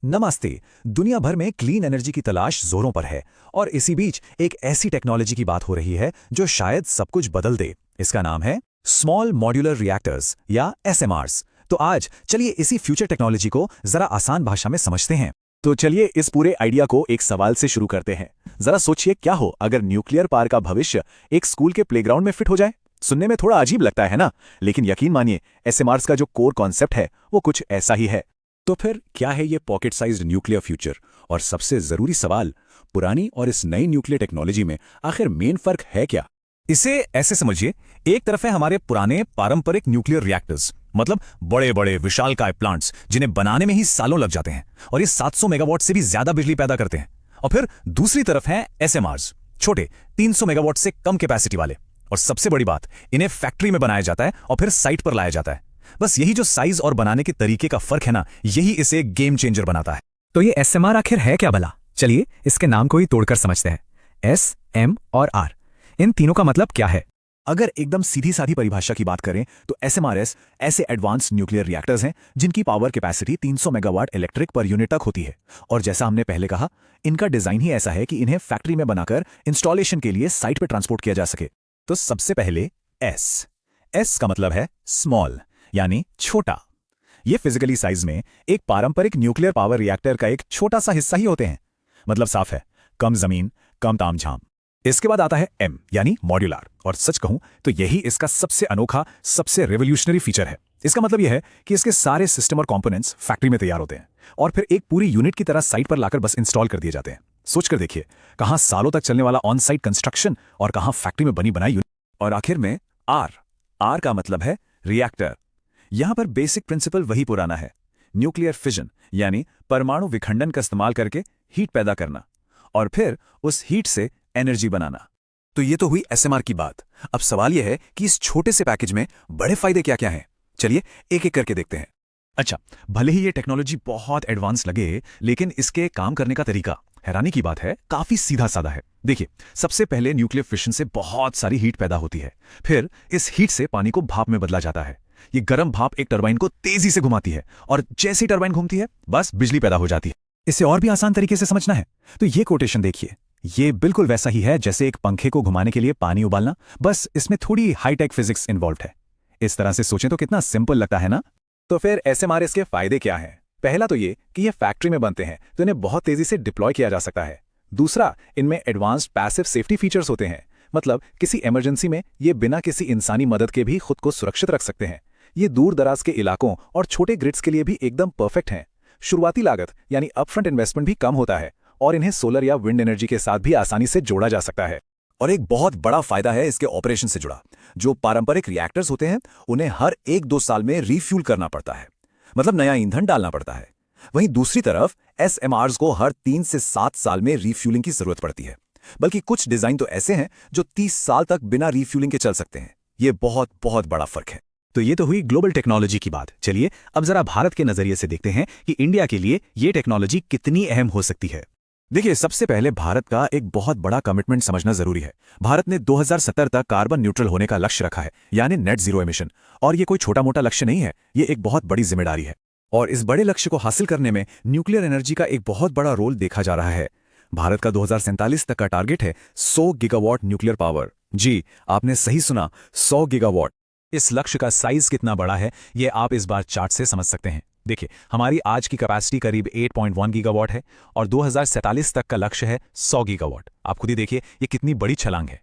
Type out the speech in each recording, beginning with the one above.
नमस्ते। दुनिया भर में क्लीन एनर्जी की तलाश जोरों पर है और इसी बीच एक ऐसी टेक्नोलॉजी की बात हो रही है जो शायद सब कुछ बदल दे। इसका नाम है स्मॉल मॉड्यूलर रिएक्टर्स या एसएमआरस। तो आज चलिए इसी फ्यूचर टेक्नोलॉजी को जरा आसान भाषा में समझते हैं। तो चलिए इस पूरे आइडिया को एक सवाल से शुरू करते हैं। जरा सोचिए क्या हो अगर न्यूक्लियर पावर का भविष्य एक स्कूल के प्लेग्राउंड में फिट हो जाए। सुनने में थोड़ा अजीब लगता है ना, लेकिन यकीन मानिए एसएमआरस का जो कोर कॉन्सेप्ट है वो कुछ ऐसा ही है। तो फिर क्या है ये पॉकेट साइज्ड न्यूक्लियर फ्यूचर? और सबसे जरूरी सवाल, पुरानी और इस नई न्यूक्लियर टेक्नोलॉजी में आखिर मेन फर्क है क्या? इसे ऐसे समझिए, एक तरफ है हमारे पुराने पारंपरिक न्यूक्लियर रिएक्टर्स, मतलब बड़े बड़े विशालकाय प्लांट्स जिन्हें बनाने में ही सालों लग जाते हैं और ये 700 मेगावाट से भी ज्यादा बिजली पैदा करते हैं। और फिर दूसरी तरफ है एसएमआरस, छोटे 300 मेगावाट से कम कैपेसिटी वाले। और सबसे बड़ी बात, इन्हें फैक्ट्री में बनाया जाता है और फिर साइट पर लाया जाता है। बस यही जो साइज और बनाने के तरीके का फर्क है ना, यही इसे गेम चेंजर बनाता है। तो ये एसएमआर आखिर है क्या भला? चलिए इसके नाम को ही तोड़कर समझते हैं। एस, एम और आर, इन तीनों का मतलब क्या है? अगर एकदम सीधी साधी परिभाषा की बात करें तो एसएमआरएस ऐसे एडवांस न्यूक्लियर रिएक्टर्स हैं जिनकी power capacity 300 megawatt electric per unit तक होती है। और जैसा हमने पहले कहा, इनका डिजाइन ही ऐसा है कि इन्हें फैक्ट्री में बनाकर इंस्टॉलेशन के लिए साइट पर ट्रांसपोर्ट किया जा सके। तो सबसे पहले एस का मतलब है स्मॉल, यानी छोटा। ये फिजिकली साइज में एक पारंपरिक न्यूक्लियर पावर रिएक्टर का एक छोटा सा हिस्सा ही होते हैं। मतलब साफ है, कम जमीन, कम तामझाम। इसके बाद आता है एम, यानी मॉड्यूलर। और सच कहूं तो यही इसका सबसे अनोखा, सबसे रेवोल्यूशनरी फीचर है। इसका मतलब यह है कि इसके सारे सिस्टम और कंपोनेंट्स फैक्ट्री में तैयार होते हैं और फिर एक पूरी यूनिट की तरह साइट पर लाकर बस इंस्टॉल कर दिए जाते हैं। सोचकर देखिए, कहां सालों तक चलने वाला ऑन साइट कंस्ट्रक्शन और कहां फैक्ट्री में बनी बनाई यूनिट। और आखिर में आर का मतलब है रिएक्टर। यहां पर बेसिक प्रिंसिपल वही पुराना है, न्यूक्लियर फिजन, यानी परमाणु विखंडन का इस्तेमाल करके हीट पैदा करना और फिर उस हीट से एनर्जी बनाना। तो ये तो हुई एसएमआर की बात। अब सवाल यह है कि इस छोटे से पैकेज में बड़े फायदे क्या क्या हैं। चलिए एक एक करके देखते हैं। अच्छा, भले ही ये टेक्नोलॉजी बहुत एडवांस लगे, लेकिन इसके काम करने का तरीका, हैरानी की बात है, काफी सीधा साधा है। देखिए, सबसे पहले न्यूक्लियर फिशन से बहुत सारी हीट पैदा होती है। फिर इस हीट से पानी को भाप में बदला जाता है। ये गर्म भाप एक टरबाइन को तेजी से घुमाती है और जैसे ही टरबाइन घूमती है, बस बिजली पैदा हो जाती है। इसे और भी आसान तरीके से समझना है तो ये कोटेशन देखिए, ये बिल्कुल वैसा ही है जैसे एक पंखे को घुमाने के लिए पानी उबालना, बस इसमें थोड़ी हाईटेक फिजिक्स इन्वॉल्व है। इस तरह से सोचें तो कितना सिंपल लगता है ना। तो फिर एसएमआरएस के फायदे क्या हैं? पहला तो ये कि ये फैक्ट्री में बनते हैं तो इन्हें बहुत तेजी से डिप्लॉय किया जा सकता है। दूसरा, इनमें एडवांस्ड पैसिव सेफ्टी फीचर्स होते हैं, मतलब किसी इमरजेंसी में ये बिना किसी इंसानी मदद के भी खुद को सुरक्षित रख सकते हैं। ये दूर दराज के इलाकों और छोटे ग्रिड्स के लिए भी एकदम परफेक्ट हैं। शुरुआती लागत यानी अपफ्रंट इन्वेस्टमेंट भी कम होता है और इन्हें सोलर या विंड एनर्जी के साथ भी आसानी से जोड़ा जा सकता है। और एक बहुत बड़ा फायदा है इसके ऑपरेशन से जुड़ा। जो पारंपरिक रिएक्टर्स होते हैं उन्हें हर 1-2 साल में रिफ्यूल करना पड़ता है, मतलब नया ईंधन डालना पड़ता है। वहीं दूसरी तरफ एसएमआरस को हर 3 से 7 साल में रिफ्यूलिंग की जरूरत पड़ती है। बल्कि कुछ डिजाइन तो ऐसे हैं जो 30 साल तक बिना रिफ्यूलिंग के चल सकते हैं। ये बहुत बहुत बड़ा फर्क है। तो ये तो हुई ग्लोबल टेक्नोलॉजी की बात। चलिए अब जरा भारत के नजरिए से देखते हैं कि इंडिया के लिए ये टेक्नोलॉजी कितनी अहम हो सकती है। देखिए, सबसे पहले भारत का एक बहुत बड़ा कमिटमेंट समझना जरूरी है। भारत ने 2070 तक कार्बन न्यूट्रल होने का लक्ष्य रखा है, यानी नेट जीरो एमिशन। और ये कोई छोटा मोटा लक्ष्य नहीं है, ये एक बहुत बड़ी जिम्मेदारी है। और इस बड़े लक्ष्य को हासिल करने में न्यूक्लियर एनर्जी का एक बहुत बड़ा रोल देखा जा रहा है। भारत का 2047 तक का टारगेट है 100 गीगावाट न्यूक्लियर पावर। जी, आपने सही सुना, 100 गीगावाट। इस लक्ष्य का साइज कितना बड़ा है ये आप इस बार चार्ट से समझ सकते हैं। देखिए, हमारी आज की कैपेसिटी करीब 8.1 गीगावाट है और 2047 तक का लक्ष्य है 100 गीगावाट। आप खुद ही देखिए ये कितनी बड़ी छलांग है।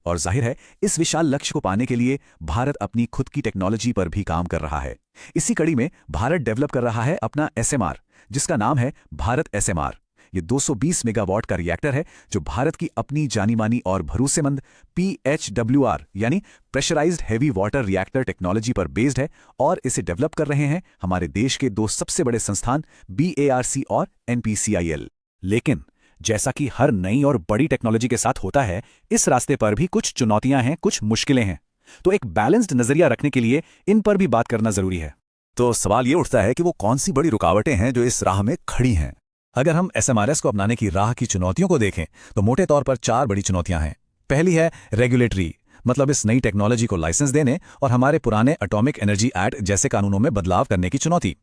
और जाहिर है, इस विशाल लक्ष्य को पाने के लिए भारत अपनी खुद की टेक्नोलॉजी पर भी काम कर रहा है। इसी कड़ी में भारत डेवलप कर रहा है अपना एसएमआर, जिसका नाम है भारत एसएमआर। ये 220 मेगावाट का रिएक्टर है जो भारत की अपनी जानी मानी और भरोसेमंद PHWR यानी pressurised heavy water reactor technology पर बेस्ड है। और इसे डेवलप कर रहे हैं हमारे देश के 2 सबसे बड़े संस्थान BARC और NPCIL। लेकिन जैसा कि हर नई और बड़ी टेक्नोलॉजी के साथ होता है, इस रास्ते पर भी कुछ चुनौतियां हैं, कुछ मुश्किलें हैं। तो एक बैलेंस्ड नजरिया रखने के लिए इन पर भी बात करना जरूरी है। तो सवाल ये उठता है कि वो कौन सी बड़ी रुकावटें हैं जो इस राह में खड़ी हैं। अगर हम एसएमआरएस को अपनाने की राह की चुनौतियों को देखें तो मोटे तौर पर 4 बड़ी चुनौतियां हैं। पहली है रेगुलेटरी, मतलब इस नई टेक्नोलॉजी को लाइसेंस देने और हमारे पुराने एटॉमिक एनर्जी एक्ट जैसे कानूनों में बदलाव करने की चुनौती।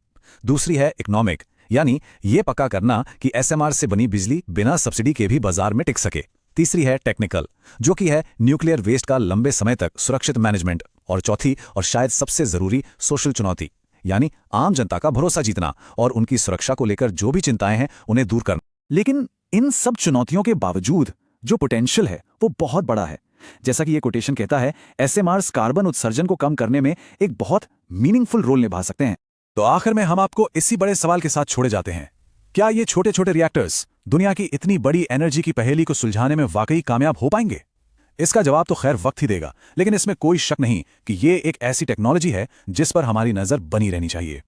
दूसरी है इकोनॉमिक, यानी ये पक्का करना कि एसएमआर से बनी बिजली बिना सब्सिडी के भी बाजार में टिक सके। तीसरी है टेक्निकल, जो कि है न्यूक्लियर वेस्ट का लंबे समय तक सुरक्षित मैनेजमेंट। और चौथी और शायद सबसे जरूरी सोशल चुनौती, यानी आम जनता का भरोसा जीतना और उनकी सुरक्षा को लेकर जो भी चिंताएं हैं उन्हें दूर करना। लेकिन इन सब चुनौतियों के बावजूद जो पोटेंशियल है वो बहुत बड़ा है। जैसा कि ये कोटेशन कहता है, एसएमआरस कार्बन उत्सर्जन को कम करने में एक बहुत मीनिंगफुल रोल निभा सकते हैं। तो आखिर में हम आपको इसी बड़े सवाल के साथ छोड़े जाते हैं, क्या ये छोटे छोटे रिएक्टर्स दुनिया की इतनी बड़ी एनर्जी की पहेली को सुलझाने में वाकई कामयाब हो पाएंगे? इसका जवाब तो खैर वक्त ही देगा, लेकिन इसमें कोई शक नहीं कि ये एक ऐसी टेक्नोलॉजी है जिस पर हमारी नजर बनी रहनी चाहिए।